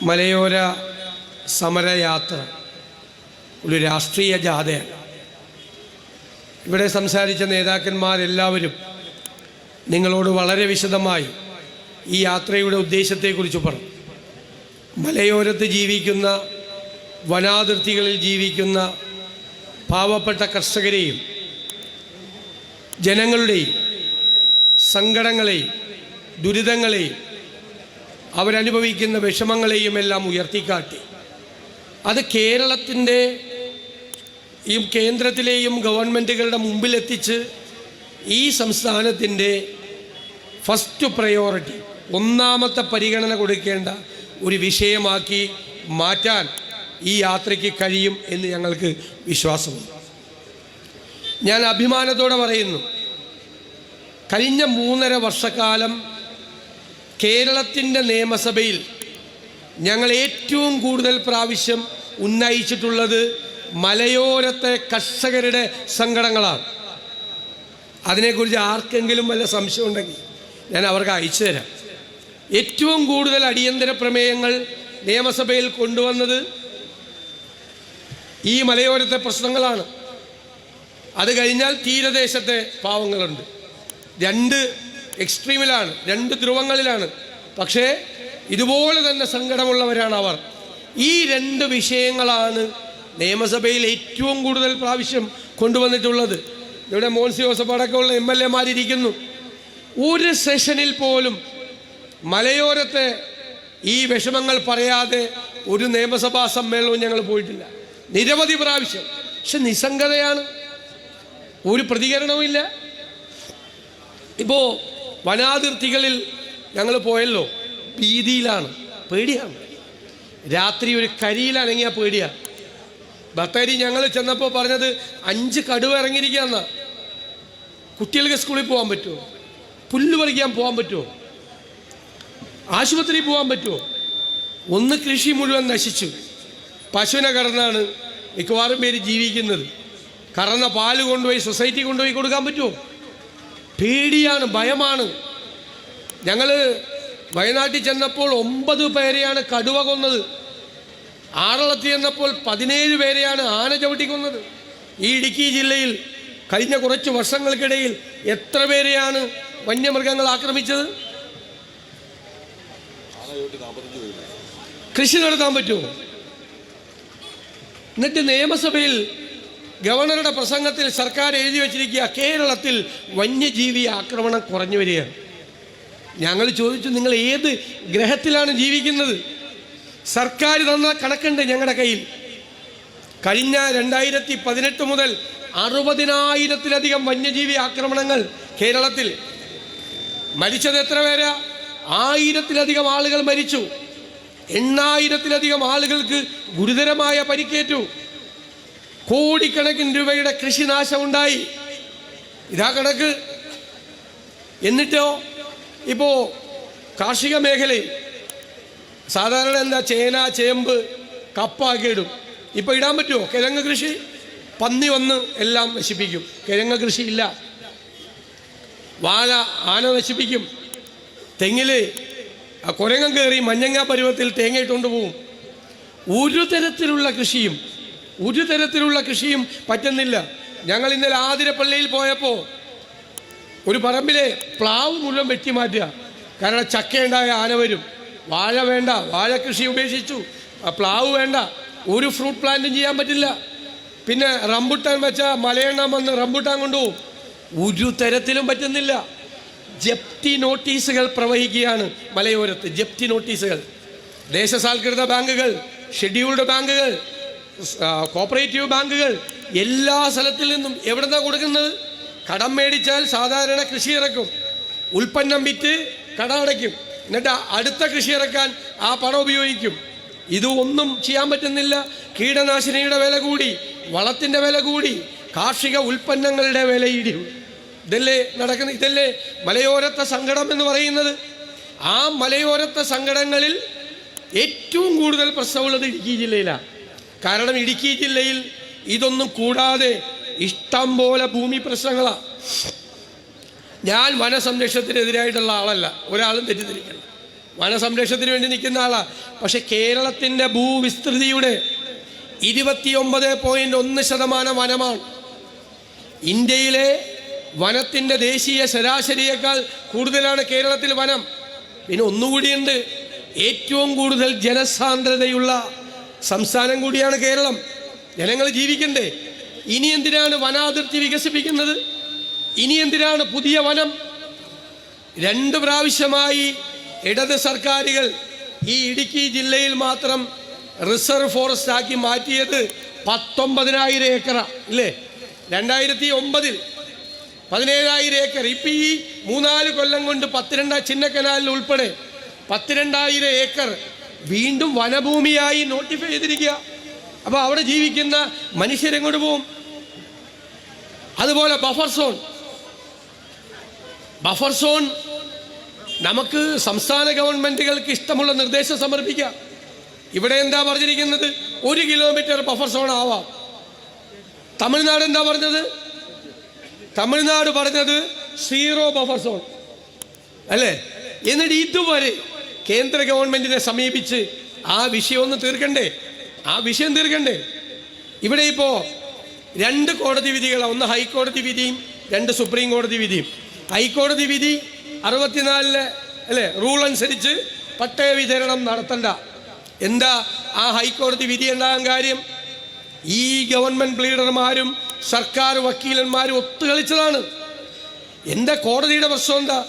മലയോര സമരയാത്ര ഒരു രാഷ്ട്രീയ ജാഥയാണ്. ഇവിടെ സംസാരിച്ച നേതാക്കന്മാരെല്ലാവരും നിങ്ങളോട് വളരെ വിശദമായി ഈ യാത്രയുടെ ഉദ്ദേശത്തെക്കുറിച്ച് പറഞ്ഞു. മലയോരത്ത് ജീവിക്കുന്ന, വനാതിർത്തികളിൽ ജീവിക്കുന്ന പാവപ്പെട്ട കർഷകരെയും ജനങ്ങളുടെയും സങ്കടങ്ങളെയും ദുരിതങ്ങളെയും അവരനുഭവിക്കുന്ന വിഷമങ്ങളെയും എല്ലാം ഉയർത്തിക്കാട്ടി അത് കേരളത്തിൻ്റെയും കേന്ദ്രത്തിലെയും ഗവൺമെൻറ്റുകളുടെ മുമ്പിലെത്തിച്ച് ഈ സംസ്ഥാനത്തിൻ്റെ ഫസ്റ്റ് പ്രയോറിറ്റി, ഒന്നാമത്തെ പരിഗണന കൊടുക്കേണ്ട ഒരു വിഷയമാക്കി മാറ്റാൻ ഈ യാത്രയ്ക്ക് കഴിയും എന്ന് ഞങ്ങൾക്ക് വിശ്വാസമുണ്ട്. ഞാൻ അഭിമാനത്തോടെ പറയുന്നു, കഴിഞ്ഞ 3.5 വർഷക്കാലം കേരളത്തിൻ്റെ നിയമസഭയിൽ ഞങ്ങൾ ഏറ്റവും കൂടുതൽ പ്രാവശ്യം ഉന്നയിച്ചിട്ടുള്ളത് മലയോരത്തെ കർഷകരുടെ സങ്കടങ്ങളാണ്. അതിനെക്കുറിച്ച് ആർക്കെങ്കിലും വല്ല സംശയം ഉണ്ടെങ്കിൽ ഞാൻ അവർക്ക് അയച്ചു തരാം. ഏറ്റവും കൂടുതൽ അടിയന്തര പ്രമേയങ്ങൾ നിയമസഭയിൽ കൊണ്ടുവന്നത് ഈ മലയോരത്തെ പ്രശ്നങ്ങളാണ്. അത് കഴിഞ്ഞാൽ തീരദേശത്തെ പാവങ്ങളുണ്ട്. 2 എക്സ്ട്രീമിലാണ്, 2 ധ്രുവങ്ങളിലാണ്. പക്ഷേ ഇതുപോലെ തന്നെ സങ്കടമുള്ളവരാണ് അവർ. ഈ 2 വിഷയങ്ങളാണ് നിയമസഭയിൽ ഏറ്റവും കൂടുതൽ പ്രാവശ്യം കൊണ്ടുവന്നിട്ടുള്ളത്. ഇവിടെ മോൻസി ജോസഫ് അടക്കമുള്ള MLA-മാരിയ്ക്കുന്നു. ഒരു സെഷനിൽ പോലും മലയോരത്തെ ഈ വിഷമങ്ങൾ പറയാതെ ഒരു നിയമസഭാ സമ്മേളനവും ഞങ്ങൾ പോയിട്ടില്ല. നിരവധി പ്രാവശ്യം. പക്ഷെ നിസ്സംഗതയാണ്, ഒരു പ്രതികരണവുമില്ല. ഇപ്പോൾ വനാതിർത്തികളിൽ ഞങ്ങൾ പോയല്ലോ, ഭീതിയിലാണ്, പേടിയാണ്. രാത്രി ഒരു കരിയിൽ അനങ്ങിയാൽ പേടിയാണ്. ബത്തേരി ഞങ്ങൾ ചെന്നപ്പോൾ പറഞ്ഞത് 5 കടുവ ഇറങ്ങിയിരിക്കുകയെന്നാ. കുട്ടികൾക്ക് സ്കൂളിൽ പോകാൻ പറ്റുമോ? പുല്ല് പറിക്കാൻ പോകാൻ പറ്റുമോ? ആശുപത്രിയിൽ പോകാൻ പറ്റുമോ? ഒന്ന് കൃഷി മുഴുവൻ നശിച്ചു. പശുവിനെ കറന്നാണ് മിക്കവാറും പേര് ജീവിക്കുന്നത്. കറന്ന പാല് കൊണ്ടുപോയി സൊസൈറ്റി കൊണ്ടുപോയി കൊടുക്കാൻ പറ്റുമോ? പേടിയാണ്, ഭയമാണ്. ഞങ്ങൾ വയനാട്ടിൽ ചെന്നപ്പോൾ 9 പേരെയാണ് കടുവ കൊന്നത്. ആറളത്തിൽ ചെന്നപ്പോൾ 17 പേരെയാണ് ആന ചവിട്ടിക്കൊന്നത്. ഈ ഇടുക്കി ജില്ലയിൽ കഴിഞ്ഞ കുറച്ച് വർഷങ്ങൾക്കിടയിൽ എത്ര പേരെയാണ് വന്യമൃഗങ്ങൾ ആക്രമിച്ചത്? കൃഷി നടത്താൻ പറ്റുമോ? എന്നിട്ട് നിയമസഭയിൽ ഗവർണറുടെ പ്രസംഗത്തിൽ സർക്കാർ എഴുതി വച്ചിരിക്കുക, കേരളത്തിൽ വന്യജീവി ആക്രമണം കുറഞ്ഞു വരികയാണ്. ഞങ്ങൾ ചോദിച്ചു, നിങ്ങൾ ഏത് ഗ്രഹത്തിലാണ് ജീവിക്കുന്നത്? സർക്കാർ തന്ന കണക്കുണ്ട് ഞങ്ങളുടെ കയ്യിൽ. കഴിഞ്ഞ 2018 മുതൽ 60,000-ത്തിലധികം വന്യജീവി ആക്രമണങ്ങൾ കേരളത്തിൽ. മരിച്ചത് എത്ര പേരാ? 1000-ത്തിലധികം ആളുകൾ മരിച്ചു. 8,000-ത്തിലധികം ആളുകൾക്ക് ഗുരുതരമായ പരിക്കേറ്റു. കോടിക്കണക്കിന് രൂപയുടെ കൃഷിനാശമുണ്ടായി. ഇതാ കണക്ക്. എന്നിട്ടോ ഇപ്പോൾ കാർഷിക മേഖലയിൽ സാധാരണ എന്താ, ചേന, ചേമ്പ്, കപ്പാക്കി ഇടും. ഇപ്പോൾ ഇടാൻ പറ്റുമോ? കിഴങ്ങ് കൃഷി പന്നി വന്ന് എല്ലാം നശിപ്പിക്കും. കിഴങ്ങ് കൃഷി ഇല്ല. വാഴ ആന നശിപ്പിക്കും. തെങ്ങിൽ കുരങ്ങൻ കയറി മഞ്ഞങ്ങ പരുവത്തിൽ തേങ്ങ ഇട്ടുകൊണ്ട് പോവും. ഒരു തരത്തിലുള്ള കൃഷിയും പറ്റുന്നില്ല. ഞങ്ങൾ ഇന്നലെ ആതിരപ്പള്ളിയിൽ പോയപ്പോൾ ഒരു പറമ്പിലെ പ്ലാവ് മുഴുവൻ വെട്ടിമാറ്റുക. കാരണം ചക്കയുണ്ടായ ആന വരും. വാഴ വേണ്ട, വാഴ കൃഷി ഉപേക്ഷിച്ചു. പ്ലാവ് വേണ്ട, ഒരു ഫ്രൂട്ട് പ്ലാന്റും ചെയ്യാൻ പറ്റില്ല. പിന്നെ റംബുട്ടാൻ വെച്ചാൽ മലയെണ്ണം വന്ന് റംബുട്ടാൻ കൊണ്ടുപോകും. ഒരു തരത്തിലും പറ്റുന്നില്ല. ജപ്തി നോട്ടീസുകൾ പ്രവഹിക്കുകയാണ് മലയോരത്ത്. ജപ്തി നോട്ടീസുകൾ. ദേശസാൽകൃത ബാങ്കുകൾ, ഷെഡ്യൂൾഡ് ബാങ്കുകൾ, കോപ്പറേറ്റീവ് ബാങ്കുകൾ, എല്ലാ സ്ഥലത്തിൽ നിന്നും എവിടെന്നാണ് കൊടുക്കുന്നത്? കടം മേടിച്ചാൽ സാധാരണ കൃഷി ഇറക്കും, ഉൽപ്പന്നം വിറ്റ് കട അടയ്ക്കും, എന്നിട്ട് അടുത്ത കൃഷി ഇറക്കാൻ ആ പണം ഉപയോഗിക്കും. ഇതൊന്നും ചെയ്യാൻ പറ്റുന്നില്ല. കീടനാശിനിയുടെ വില കൂടി, വളത്തിൻ്റെ വില കൂടി, കാർഷിക ഉൽപ്പന്നങ്ങളുടെ വില ഇടിയും. ഇതല്ലേ നടക്കുന്നത്? ഇതല്ലേ മലയോരത്തെ സങ്കടം എന്ന് പറയുന്നത്? ആ മലയോരത്തെ സങ്കടങ്ങളിൽ ഏറ്റവും കൂടുതൽ പ്രശ്നമുള്ളത് ഇടുക്കി ജില്ലയിലാണ്. കാരണം ഇടുക്കി ജില്ലയിൽ ഇതൊന്നും കൂടാതെ ഇഷ്ടം പോലെ ഭൂമി പ്രശ്നങ്ങളാണ്. ഞാൻ വനസംരക്ഷണത്തിനെതിരായിട്ടുള്ള ആളല്ല, ഒരാളും തെറ്റിദ്ധരിക്കണം. വനസംരക്ഷണത്തിന് വേണ്ടി നിൽക്കുന്ന ആളാണ്. പക്ഷെ കേരളത്തിൻ്റെ ഭൂവിസ്തൃതിയുടെ 29.1% വനമാണ്. ഇന്ത്യയിലെ വനത്തിൻ്റെ ദേശീയ ശരാശരിയേക്കാൾ കൂടുതലാണ് കേരളത്തിൽ വനം. പിന്നെ ഒന്നുകൂടിയുണ്ട്, ഏറ്റവും കൂടുതൽ ജനസാന്ദ്രതയുള്ള സംസ്ഥാനം കൂടിയാണ് കേരളം. ജനങ്ങൾ ജീവിക്കണ്ടേ? ഇനി എന്തിനാണ് വനാതിർത്തി വികസിപ്പിക്കുന്നത്? ഇനി എന്തിനാണ് പുതിയ വനം? 2 പ്രാവശ്യമായി ഇടത് സർക്കാരുകൾ ഈ ഇടുക്കി ജില്ലയിൽ മാത്രം റിസർവ് ഫോറസ്റ്റ് ആക്കി മാറ്റിയത് 19,000 ഏക്കറാ ഇല്ലേ? 2009 17,000 ഏക്കർ. ഇപ്പം ഈ 3-4 കൊല്ലം കൊണ്ട് 12 ചിന്നക്കനാലിൽ ഉൾപ്പെടെ 12,000 ഏക്കർ വീണ്ടും വനഭൂമിയായി നോട്ടിഫൈ ചെയ്തിരിക്കുക. അപ്പോൾ അവിടെ ജീവിക്കുന്ന മനുഷ്യരെങ്ങോട്ട് പോവും? അതുപോലെ ബഫർ സോൺ നമുക്ക് സംസ്ഥാന ഗവൺമെൻറ്റുകൾക്ക് ഇഷ്ടമുള്ള നിർദ്ദേശം സമർപ്പിക്കാം. ഇവിടെ എന്താ പറഞ്ഞിരിക്കുന്നത്? 1 കിലോമീറ്റർ ബഫർ സോൺ ആവാം. തമിഴ്നാട് എന്താ പറഞ്ഞത്? തമിഴ്നാട് പറഞ്ഞത് 0 ബഫർ സോൺ അല്ലേ? എന്നിട്ട് ഇതുവരെ കേന്ദ്ര ഗവൺമെൻറ്റിനെ സമീപിച്ച് ആ വിഷയം ഒന്ന് തീർക്കണ്ടേ? ഇവിടെ ഇപ്പോൾ 2 കോടതി വിധികളാണ്. ഒന്ന് ഹൈക്കോടതി വിധിയും 2 സുപ്രീം കോടതി വിധിയും. ഹൈക്കോടതി വിധി 64 അല്ലേ റൂൾ അനുസരിച്ച് പട്ടയ വിതരണം നടത്തണ്ട. എന്താ ആ ഹൈക്കോടതി വിധി ഉണ്ടാകാൻ കാര്യം? ഈ ഗവൺമെൻറ് ലീഡർമാരും സർക്കാർ വക്കീലന്മാരും ഒത്തുകളിച്ചതാണ്. എന്താ കോടതിയുടെ പ്രശ്നം? എന്താ?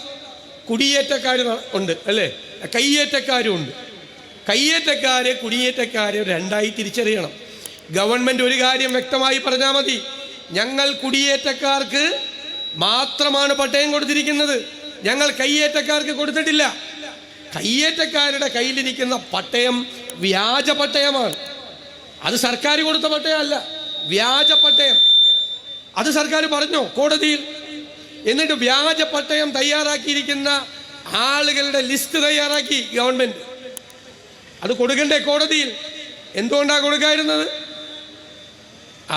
കുടിയേറ്റക്കാർ ഉണ്ട് അല്ലേ? കയ്യേറ്റക്കാരും ഉണ്ട്. കയ്യേറ്റക്കാരെ കുടിയേറ്റക്കാരെ 2ആയി തിരിച്ചറിയണം. ഗവൺമെൻറ് ഒരു കാര്യം വ്യക്തമായി പറഞ്ഞാൽ മതി, ഞങ്ങൾ കുടിയേറ്റക്കാർക്ക് മാത്രമാണ് പട്ടയം കൊടുത്തിരിക്കുന്നത്, ഞങ്ങൾ കയ്യേറ്റക്കാർക്ക് കൊടുത്തിട്ടില്ല. കയ്യേറ്റക്കാരുടെ കയ്യിലിരിക്കുന്ന പട്ടയം വ്യാജ പട്ടയമാണ്. അത് സർക്കാർ കൊടുത്ത പട്ടയമല്ല, വ്യാജ പട്ടയം. അത് സർക്കാർ പറഞ്ഞോ കോടതിയിൽ? എന്നിട്ട് വ്യാജ പട്ടയം തയ്യാറാക്കിയിരിക്കുന്ന ആളുകളുടെ ലിസ്റ്റ് തയ്യാറാക്കി ഗവൺമെൻറ്. അത് കൊടുക്കണ്ടേ കോടതിയിൽ? എന്തുകൊണ്ടാണ് കൊടുക്കാതിരുന്നത്?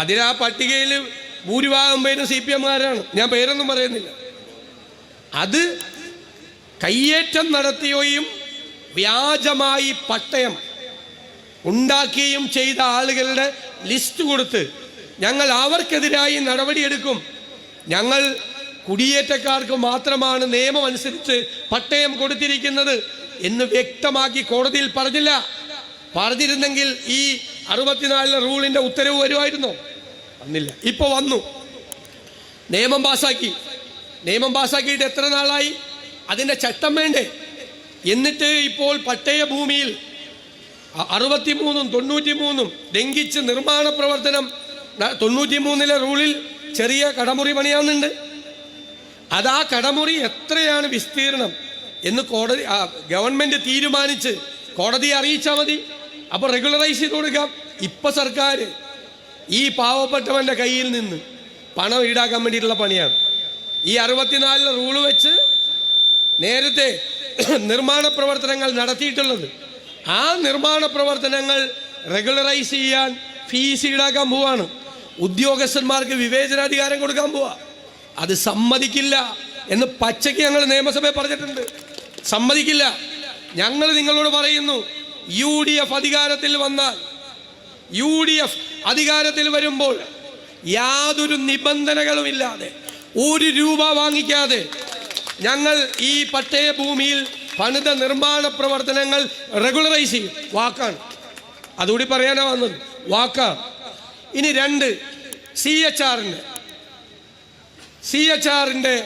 അതിലാ പട്ടികയിൽ ഭൂരിഭാഗം പേരും CPM-കാരാണ്. ഞാൻ പേരൊന്നും പറയുന്നില്ല. അത് കയ്യേറ്റം നടത്തുകയും വ്യാജമായി പട്ടയം ഉണ്ടാക്കുകയും ചെയ്ത ആളുകളുടെ ലിസ്റ്റ് കൊടുത്ത് ഞങ്ങൾ അവർക്കെതിരായി നടപടിയെടുക്കും, ഞങ്ങൾ കുടിയേറ്റക്കാർക്ക് മാത്രമാണ് നിയമം അനുസരിച്ച് പട്ടയം കൊടുത്തിരിക്കുന്നത് എന്ന് വ്യക്തമാക്കി കോടതിയിൽ പറഞ്ഞില്ല. പറഞ്ഞിരുന്നെങ്കിൽ ഈ 64 റൂളിൻ്റെ ഉത്തരവ് വരുമായിരുന്നോ? വന്നില്ല. ഇപ്പോൾ വന്നു. നിയമം പാസ്സാക്കിയിട്ട് എത്ര നാളായി? അതിൻ്റെ ചട്ടം വേണ്ടേ? എന്നിട്ട് ഇപ്പോൾ പട്ടയ ഭൂമിയിൽ 63-ഉം 93-ഉം ലംഘിച്ച് നിർമ്മാണ പ്രവർത്തനം 93-ലെ റൂളിൽ ചെറിയ കടമുറി പണിയാവുന്നുണ്ട്. അത് ആ കടമുറി എത്രയാണ് വിസ്തീർണം എന്ന് ഗവൺമെൻറ് തീരുമാനിച്ച് കോടതിയെ അറിയിച്ചാൽ മതി. അപ്പോൾ റെഗുലറൈസ് ചെയ്ത് കൊടുക്കാം. ഇപ്പം സർക്കാർ ഈ പാവപ്പെട്ടവൻ്റെ കയ്യിൽ നിന്ന് പണം ഈടാക്കാൻ വേണ്ടിയിട്ടുള്ള പണിയാണ് ഈ 64 റൂള് വെച്ച് നേരത്തെ നിർമ്മാണ പ്രവർത്തനങ്ങൾ നടത്തിയിട്ടുള്ളത്. ആ നിർമ്മാണ പ്രവർത്തനങ്ങൾ റെഗുലറൈസ് ചെയ്യാൻ ഫീസ് ഈടാക്കാൻ പോവാണ്. ഉദ്യോഗസ്ഥന്മാർക്ക് വിവേചനാധികാരം കൊടുക്കാൻ പോവാ. അത് സമ്മതിക്കില്ല എന്ന് പച്ചയ്ക്ക് ഞങ്ങൾ നിയമസഭയിൽ പറഞ്ഞിട്ടുണ്ട്. സമ്മതിക്കില്ല. ഞങ്ങൾ നിങ്ങളോട് പറയുന്നു, UDF അധികാരത്തിൽ വരുമ്പോൾ യാതൊരു നിബന്ധനകളുമില്ലാതെ 1 രൂപ വാങ്ങിക്കാതെ ഞങ്ങൾ ഈ പട്ടയ ഭൂമിയിൽ പണിത നിർമ്മാണ പ്രവർത്തനങ്ങൾ റെഗുലറൈസ് ചെയ്യും. വാക്കാണ്, അതുകൂടി പറയാനാണ് വന്നത്. വാക്കാണ്. ഇനി 2 CHRന്റെ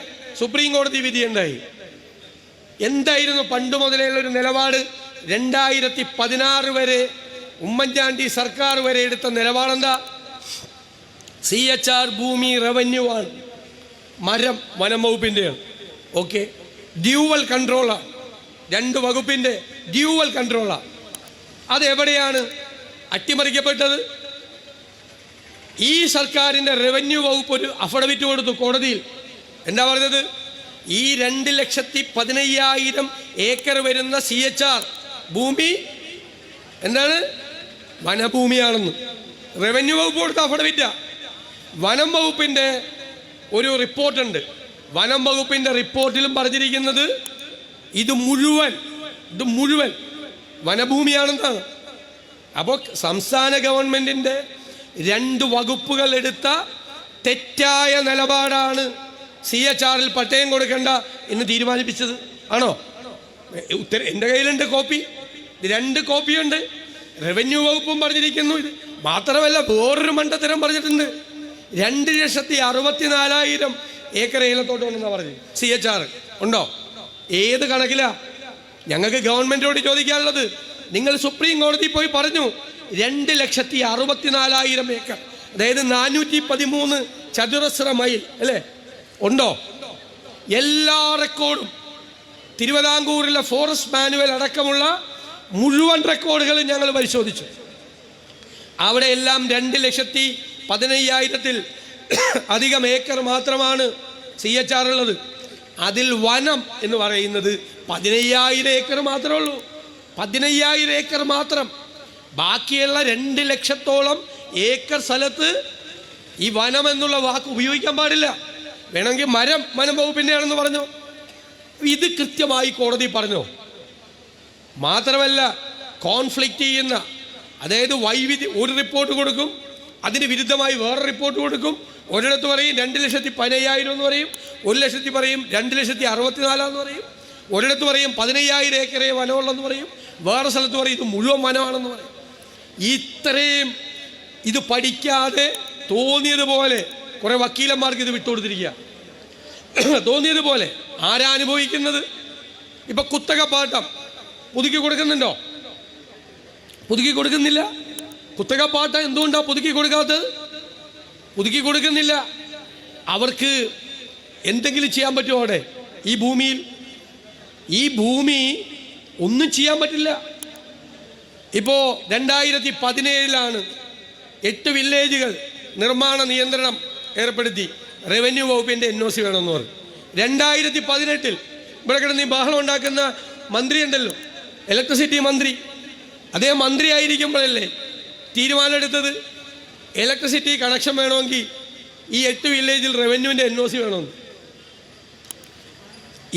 സുപ്രീം കോടതി വിധി ഉണ്ടായി. എന്തായിരുന്നു പണ്ട് മുതലേയുള്ളൊരു നിലപാട്? 2016 വരെ ഉമ്മൻചാണ്ടി സർക്കാർ വരെ എടുത്ത നിലപാടെന്താ? CHR ഭൂമി റവന്യൂ ആണ്, മരം വനം വകുപ്പിൻ്റെയാണ്. ഓക്കെ, ഡ്യൂവൽ കൺട്രോളാണ്, 2 വകുപ്പിൻ്റെ ഡ്യൂവൽ കൺട്രോളാണ്. അതെവിടെയാണ് അട്ടിമറിക്കപ്പെട്ടത്? ഈ സർക്കാരിൻ്റെ റവന്യൂ വകുപ്പ് ഒരു അഫിഡവിറ്റ് കൊടുത്തു കോടതിയിൽ. എന്താ പറഞ്ഞത്? ഈ 2,15,000 ഏക്കർ വരുന്ന CHR ഭൂമി എന്താണ്? വനഭൂമിയാണെന്ന്. റവന്യൂ വകുപ്പ് കൊടുത്ത അഫിഡവിറ്റാ. വനം വകുപ്പിൻ്റെ ഒരു റിപ്പോർട്ടുണ്ട്. വനം വകുപ്പിൻ്റെ റിപ്പോർട്ടിലും പറഞ്ഞിരിക്കുന്നത് ഇത് മുഴുവൻ ഇത് മുഴുവൻ വനഭൂമിയാണെന്നാണ്. അപ്പോൾ സംസ്ഥാന ഗവൺമെൻറ്റിൻ്റെ 2 വകുപ്പുകൾ എടുത്ത തെറ്റായ നിലപാടാണ് CHR പട്ടയം കൊടുക്കണ്ട എന്ന് തീരുമാനിപ്പിച്ചത്. ആണോ? എൻ്റെ കയ്യിലുണ്ട് കോപ്പി, 2 കോപ്പിയുണ്ട്. റവന്യൂ വകുപ്പും പറഞ്ഞിരിക്കുന്നു ഇത്. മാത്രമല്ല വേറൊരു മണ്ടത്തരം പറഞ്ഞിട്ടുണ്ട്. 2,64,000 ഏക്കർ ഏലത്തോട്ടമുണ്ടെന്നാണ് പറഞ്ഞത്. CHR ഉണ്ടോ? ഏത് കണക്കിലാ? ഞങ്ങൾക്ക് ഗവൺമെൻറ്റിനോട് ചോദിക്കാനുള്ളത്, നിങ്ങൾ സുപ്രീം കോടതി പോയി പറഞ്ഞു 2,64,000 ഏക്കർ, അതായത് 413 ചതുരശ്ര മൈൽ അല്ലേ ഉണ്ടോ? എല്ലാ റെക്കോർഡും തിരുവിതാംകൂറിലെ ഫോറസ്റ്റ് മാനുവൽ അടക്കമുള്ള മുഴുവൻ റെക്കോർഡുകളും ഞങ്ങൾ പരിശോധിച്ചു. അവിടെ എല്ലാം 2,15,000 അധികം ഏക്കർ മാത്രമാണ് CHR ഉള്ളത്. അതിൽ വനം എന്ന് പറയുന്നത് 15,000 ഏക്കർ മാത്രമേ ഉള്ളൂ. 15,000 ഏക്കർ മാത്രം. ബാക്കിയുള്ള 2 ലക്ഷത്തോളം ഏക്കർ സ്ഥലത്ത് ഈ വനം എന്നുള്ള വാക്ക് ഉപയോഗിക്കാൻ പാടില്ല. വേണമെങ്കിൽ വനം വകുപ്പിൻ്റെയാണെന്ന് പറഞ്ഞോ. ഇത് കൃത്യമായി കോടതി പറഞ്ഞോ. മാത്രമല്ല കോൺഫ്ലിക്റ്റ് ചെയ്യുന്ന, അതായത് വൈവിധ്യം, ഒരു റിപ്പോർട്ട് കൊടുക്കും, അതിന് വിരുദ്ധമായി വേറെ റിപ്പോർട്ട് കൊടുക്കും. ഒരിടത്ത് പറയും 2,15,000 എന്ന് പറയും, ഒരു ലക്ഷത്തി പറയും 2,64,000 എന്ന് പറയും, ഒരിടത്ത് പറയും 15,000 ഏക്കറേ വനമുള്ളെന്ന് പറയും, വേറെ സ്ഥലത്ത് പറയും ഇത് മുഴുവൻ വനമാണെന്ന് പറയും. ഇത്രയും ഇത് പഠിക്കാതെ തോന്നിയതുപോലെ കുറേ വക്കീലന്മാർക്ക് ഇത് വിട്ടുകൊടുത്തിരിക്കുക. തോന്നിയതുപോലെ ആരാ അനുഭവിക്കുന്നത്? ഇപ്പം കുത്തകപ്പാട്ടം പുതുക്കി കൊടുക്കുന്നുണ്ടോ? പുതുക്കി കൊടുക്കുന്നില്ല. കുത്തകപ്പാട്ടം എന്തുകൊണ്ടാണ് പുതുക്കി കൊടുക്കാത്തത്? പുതുക്കി കൊടുക്കുന്നില്ല. അവർക്ക് എന്തെങ്കിലും ചെയ്യാൻ പറ്റുമോ അവിടെ? ഈ ഭൂമി ഒന്നും ചെയ്യാൻ പറ്റില്ല. ഇപ്പോൾ 2017 8 വില്ലേജുകൾ നിർമ്മാണ നിയന്ത്രണം ഏർപ്പെടുത്തി. റവന്യൂ വകുപ്പിൻ്റെ NOC വേണമെന്ന് പറഞ്ഞു. 2018 ഇവിടെ കിടന്ന് ഈ ബഹളം ഉണ്ടാക്കുന്ന മന്ത്രി ഉണ്ടല്ലോ, ഇലക്ട്രിസിറ്റി മന്ത്രി, അതേ മന്ത്രി ആയിരിക്കുമ്പോഴല്ലേ തീരുമാനമെടുത്തത് ഇലക്ട്രിസിറ്റി കണക്ഷൻ വേണമെങ്കിൽ ഈ 8 വില്ലേജിൽ റവന്യൂവിൻ്റെ NOC വേണമെന്ന്.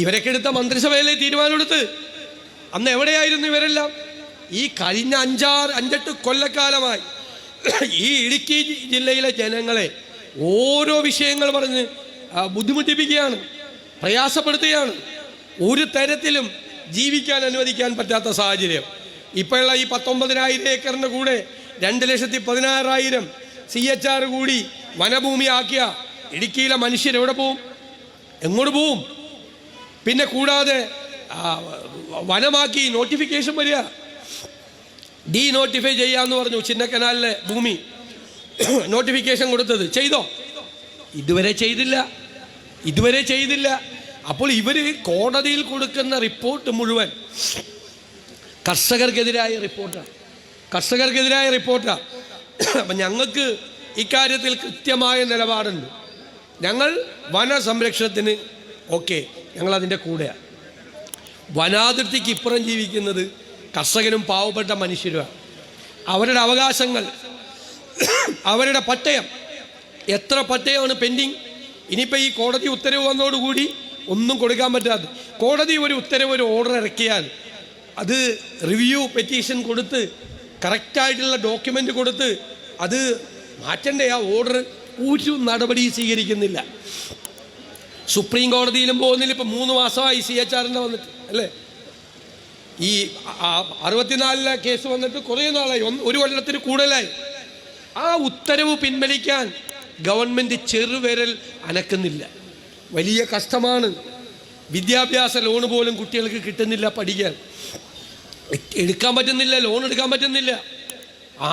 ഇവരൊക്കെ എടുത്ത മന്ത്രിസഭയിലെ തീരുമാനമെടുത്ത്. അന്ന് എവിടെയായിരുന്നു ഇവരെല്ലാം? ഈ കഴിഞ്ഞ 5-8 കൊല്ലക്കാലമായി ഈ ഇടുക്കി ജില്ലയിലെ ജനങ്ങളെ ഓരോ വിഷയങ്ങൾ പറഞ്ഞ് ബുദ്ധിമുട്ടിപ്പിക്കുകയാണ്, പ്രയാസപ്പെടുത്തുകയാണ്. ഒരു തരത്തിലും ജീവിക്കാൻ അനുവദിക്കാൻ പറ്റാത്ത സാഹചര്യം. ഇപ്പോഴുള്ള ഈ 19,000 ഏക്കറിൻ്റെ കൂടെ 2,16,000 CHR കൂടി വനഭൂമി ആക്കിയ ഇടുക്കിയിലെ മനുഷ്യരെവിടെ പോവും? എങ്ങോട്ട് പോവും? പിന്നെ കൂടാതെ വനമാക്കി നോട്ടിഫിക്കേഷൻ വരിക, ഡീനോട്ടിഫൈ ചെയ്യാമെന്ന് പറഞ്ഞു. ചിന്നക്കനാലിലെ ഭൂമി നോട്ടിഫിക്കേഷൻ കൊടുത്തത് ചെയ്തോ? ഇതുവരെ ചെയ്തില്ല. അപ്പോൾ ഇവർ കോടതിയിൽ കൊടുക്കുന്ന റിപ്പോർട്ട് മുഴുവൻ കർഷകർക്കെതിരായ റിപ്പോർട്ടാണ്. അപ്പം ഞങ്ങൾക്ക് ഇക്കാര്യത്തിൽ കൃത്യമായ നിലപാടുണ്ട്. ഞങ്ങൾ വനസംരക്ഷണത്തിന് ഞങ്ങളതിൻ്റെ കൂടെയാണ്. വനാതിർത്തിക്ക് ഇപ്പുറം ജീവിക്കുന്നത് കർഷകരും പാവപ്പെട്ട മനുഷ്യരുമാണ്. അവരുടെ അവകാശങ്ങൾ, അവരുടെ പട്ടയം, എത്ര പട്ടയമാണ് പെൻഡിങ്? ഇനിയിപ്പോൾ ഈ കോടതി ഉത്തരവ് വന്നതോടുകൂടി ഒന്നും കൊടുക്കാൻ പറ്റാതെ, കോടതി ഒരു ഉത്തരവ്, ഒരു ഓർഡർ ഇറക്കിയാൽ അത് റിവ്യൂ പെറ്റീഷൻ കൊടുത്ത് കറക്റ്റായിട്ടുള്ള ഡോക്യുമെൻ്റ് കൊടുത്ത് അത് മാറ്റണ്ടേ? ആ ഓർഡർ ഒരു നടപടി സ്വീകരിക്കുന്നില്ല. സുപ്രീം കോടതിയിലും പോകുന്നില്ല. ഇപ്പം 3 മാസമായി CHRൻ്റെ വന്നിട്ട് അല്ലേ? ഈ 64 കേസ് വന്നിട്ട് കുറേ നാളായി, 1 കൊല്ലത്തിന് കൂടുതലായി. ആ ഉത്തരവ് പിൻവലിക്കാൻ ഗവൺമെൻറ് ചെറുവിരൽ അനക്കുന്നില്ല. വലിയ കഷ്ടമാണ്. വിദ്യാഭ്യാസ ലോൺ പോലും കുട്ടികൾക്ക് കിട്ടുന്നില്ല, പഠിക്കാൻ എടുക്കാൻ പറ്റുന്നില്ല, ലോൺ എടുക്കാൻ പറ്റുന്നില്ല.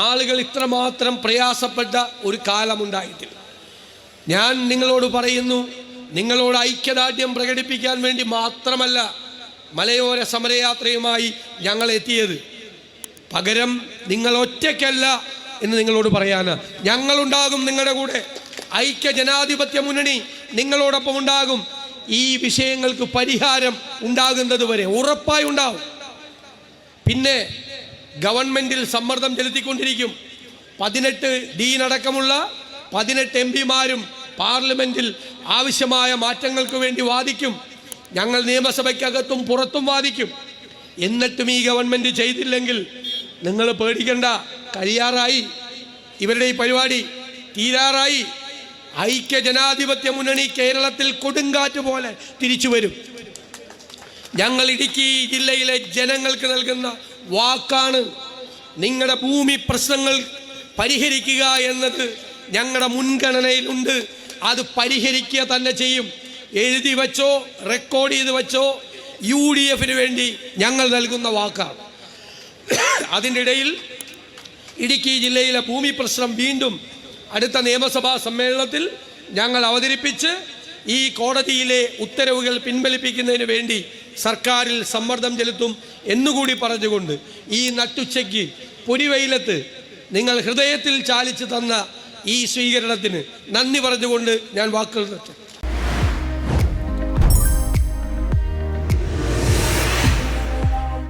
ആളുകൾ ഇത്രമാത്രം പ്രയാസപ്പെട്ട ഒരു കാലമുണ്ടായിട്ടില്ല. ഞാൻ നിങ്ങളോട് പറയുന്നു, നിങ്ങളോട് ഐക്യദാർഢ്യം പ്രകടിപ്പിക്കാൻ വേണ്ടി മാത്രമല്ല മലയോര സമരയാത്രയുമായി ഞങ്ങൾ എത്തിയത്. പകരം നിങ്ങൾ ഒറ്റയ്ക്കല്ല എന്ന് നിങ്ങളോട് പറയാനാ. ഞങ്ങളുണ്ടാകും നിങ്ങളുടെ കൂടെ. ഐക്യ ജനാധിപത്യ മുന്നണി നിങ്ങളോടൊപ്പം ഉണ്ടാകും. ഈ വിഷയങ്ങൾക്ക് പരിഹാരം ഉണ്ടാകുന്നത് വരെ ഉറപ്പായി ഉണ്ടാവും. പിന്നെ ഗവൺമെൻറ്റിൽ സമ്മർദ്ദം ചെലുത്തിക്കൊണ്ടിരിക്കും. 18 ഡീനടക്കമുള്ള 18 MP-മാരും പാർലമെൻറ്റിൽ ആവശ്യമായ മാറ്റങ്ങൾക്ക് വേണ്ടി വാദിക്കും. ഞങ്ങൾ നിയമസഭയ്ക്കകത്തും പുറത്തും വാദിക്കും. എന്നിട്ടും ഈ ഗവൺമെൻറ് ചെയ്തില്ലെങ്കിൽ നിങ്ങൾ പേടിക്കണ്ട, കഴിയാറായി. ഇവരുടെ ഈ പരിപാടി തീരാറായി. ഐക്യ ജനാധിപത്യ മുന്നണി കേരളത്തിൽ കൊടുങ്കാറ്റ് പോലെ തിരിച്ചു വരും. ഞങ്ങൾ ഇടുക്കി ജില്ലയിലെ ജനങ്ങൾക്ക് നൽകുന്ന വാക്കാണ്, നിങ്ങളുടെ ഭൂമി പ്രശ്നങ്ങൾ പരിഹരിക്കുക എന്നത് ഞങ്ങളുടെ മുൻഗണനയിലുണ്ട്. അത് പരിഹരിക്കുക തന്നെ ചെയ്യും. എഴുതി വച്ചോ, റെക്കോർഡ് ചെയ്ത് വച്ചോ, UDF വേണ്ടി ഞങ്ങൾ നൽകുന്ന വാക്കാണ്. അതിൻ്റെ ഇടയിൽ ഇടുക്കി ജില്ലയിലെ ഭൂമി പ്രശ്നം വീണ്ടും അടുത്ത നിയമസഭാ സമ്മേളനത്തിൽ ഞങ്ങൾ അവതരിപ്പിച്ച് ഈ കോടതിയിലെ ഉത്തരവുകൾ പിൻവലിപ്പിക്കുന്നതിന് വേണ്ടി സർക്കാരിൽ സമ്മർദ്ദം ചെലുത്തും എന്നുകൂടി പറഞ്ഞുകൊണ്ട് ഈ നട്ടുച്ചയ്ക്ക് പൊരിവെയിലത്ത് നിങ്ങൾ ഹൃദയത്തിൽ ചാലിച്ച് തന്ന ഈ സ്വീകരണത്തിന് നന്ദി പറഞ്ഞുകൊണ്ട് ഞാൻ വാക്കുകൾ നിർത്തും.